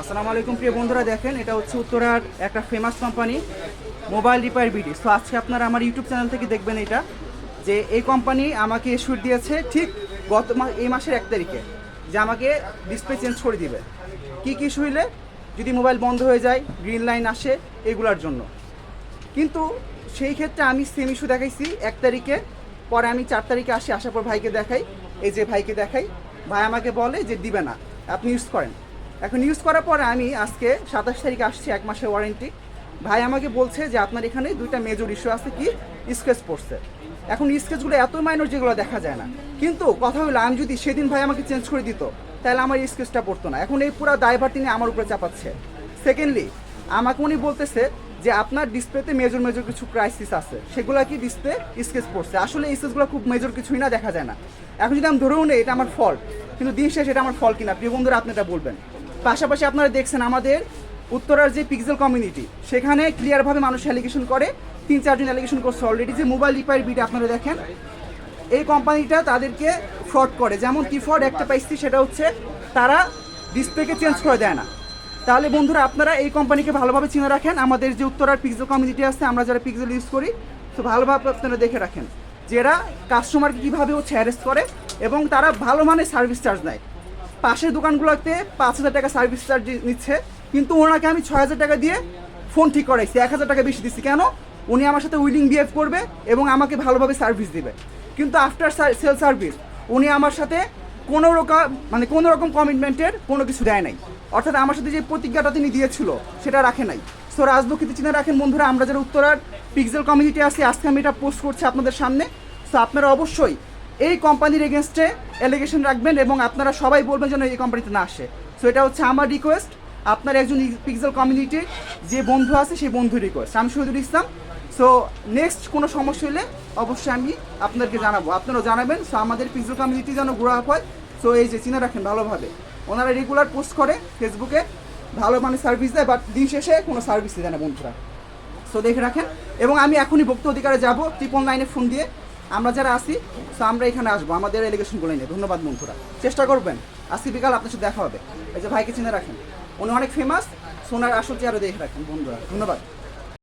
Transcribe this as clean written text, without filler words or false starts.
আসসালামু আলাইকুম প্রিয় বন্ধুরা, দেখেন এটা হচ্ছে উত্তরার একটা famous company mobile repair BD. So আজকে আপনারা আমার ইউটিউব চ্যানেল থেকে দেখবেন এটা, যে এই কোম্পানি আমাকে শুট দিয়েছে ঠিক এই মাসের 1 তারিখে, যে আমাকে ডিসপ্লে চেঞ্জ করে দিবে কি ইস্যু হইলে, যদি মোবাইল বন্ধ হয়ে যায়, গ্রিন লাইন আসে, এগুলার জন্য। কিন্তু সেই ক্ষেত্রে আমি সেম ইস্যু দেখাইছি 1 তারিখে, পরে আমি 4 তারিখে আসার পর ভাইকে দেখাই, এই যে ভাইকে দেখাই, ভাই আমাকে বলে যে দিবে না, আপনি ইউজ করেন। এখন ইউজ করার পরে আমি আজকে 27 তারিখে আসছি, 1 মাসের ওয়ারেন্টি। ভাই আমাকে বলছে যে আপনার এখানে 2টা মেজর ইস্যু আছে, কি স্ক্র্যাচ পড়ছে। এখন স্ক্র্যাচগুলো এত মাইনর যেগুলো দেখা যায় না, কিন্তু কথা হলো আমি যদি সেদিন ভাই আমাকে চেঞ্জ করে দিত, তাহলে আমার স্ক্র্যাচটা পড়তো না। এখন এই পুরো দায়ভার তিনি আমার উপরে চাপাচ্ছে। সেকেন্ডলি আমাকে উনি বলতেছে যে আপনার ডিসপ্লেতে মেজর কিছু ক্রাইসিস আছে, সেগুলো কি ডিসপ্লে স্কেচ পড়ছে। আসলে এই স্কেচগুলো খুব মেজর কিছুই না, দেখা যায় না। এখন যদি আমি ধরেও নেই এটা আমার ফল্ট, কিন্তু দিন শেষে এটা আমার ফল্ট কিনা, প্রিয় বন্ধুরা আপনি এটা বলবেন। পাশাপাশি আপনারা দেখছেন আমাদের উত্তরার যে পিক্সেল কমিউনিটি, সেখানে ক্লিয়ারভাবে মানুষ অ্যালিগেশন করে, 3-4 জন অ্যালিগেশন করছে অলরেডি, যে মোবাইল রিপেয়ার বিডি আপনারা দেখেন এই কোম্পানিটা তাদেরকে ফ্রড করে। যেমন কি ফ্রড একটা পাইছি, সেটা হচ্ছে তারা ডিসপ্লেকে চেঞ্জ করে দেয় না। তাহলে বন্ধুরা আপনারা এই কোম্পানিকে ভালোভাবে চিনে রাখেন। আমাদের যে উত্তরার পিক্সেল কমিউনিটি আছে, আমরা যারা পিক্সেল ইউজ করি, তো ভালোভাবে আপনারা দেখে রাখেন যে এরা কাস্টমারকে কীভাবে হচ্ছে হ্যারেস করে, এবং তারা ভালো মানের সার্ভিস চার্জ নেয়। পাশের দোকানগুলোতে 5,000 টাকা সার্ভিস চার্জ নিচ্ছে, কিন্তু ওনাকে আমি 6,000 টাকা দিয়ে ফোন ঠিক করাইছি, 1,000 টাকা বেশি দিচ্ছি। কেন? উনি আমার সাথে উইলিং বিহেভ করবে এবং আমাকে ভালোভাবে সার্ভিস দিবে, কিন্তু আফটার সেল সার্ভিস উনি আমার সাথে কোনো রকম কমিটমেন্টের কোনো কিছু দেয় নাই। অর্থাৎ আমার সাথে যে প্রতিজ্ঞাটা তিনি দিয়েছিল সেটা রাখে নাই। সো রাজলক্ষ্মীতে চিনে রাখেন বন্ধুরা, আমরা যারা উত্তরার পিক্সেল কমিউনিটি আছি, আজকে আমি এটা পোস্ট করছি আপনাদের সামনে। সো আপনারা অবশ্যই এই কোম্পানির এগেনস্টে অ্যালিগেশন রাখবেন, এবং আপনারা সবাই বলবেন যেন এই কোম্পানিতে না আসে। সো এটা হচ্ছে আমার রিকোয়েস্ট, আপনার একজন পিক্সেল কমিউনিটির যে বন্ধু আছে সেই বন্ধুর রিকোয়েস্ট। আমি শহীদুল ইসলাম। সো নেক্সট কোনো সমস্যা হলে অবশ্যই আমি আপনাদেরকে জানাবো, আপনারাও জানাবেন। সো আমাদের পিক্সেল কমিউনিটি যেন গ্রো আপ হয়। সো এই যে চিনে রাখেন ভালোভাবে, ওনারা রেগুলার পোস্ট করে ফেসবুকে, ভালো মানে সার্ভিস দেয়, বাট দিন শেষে কোনো সার্ভিস দেয় না বন্ধুরা। সো দেখে রাখেন। এবং আমি এখনই ভক্ত অধিকারে যাবো 999-এ ফোন দিয়ে, আমরা যারা আসি, সো আমরা এখানে আসবো আমাদের এলিগেশনগুলো নিয়ে। ধন্যবাদ বন্ধুরা, চেষ্টা করবেন। আজকে বিকাল আপনার সাথে দেখা হবে। এই যে ভাইকে চিনে রাখেন, উনি অনেক ফেমাস। সোনার আসল চেয়ারও দেখে রাখেন বন্ধুরা। ধন্যবাদ।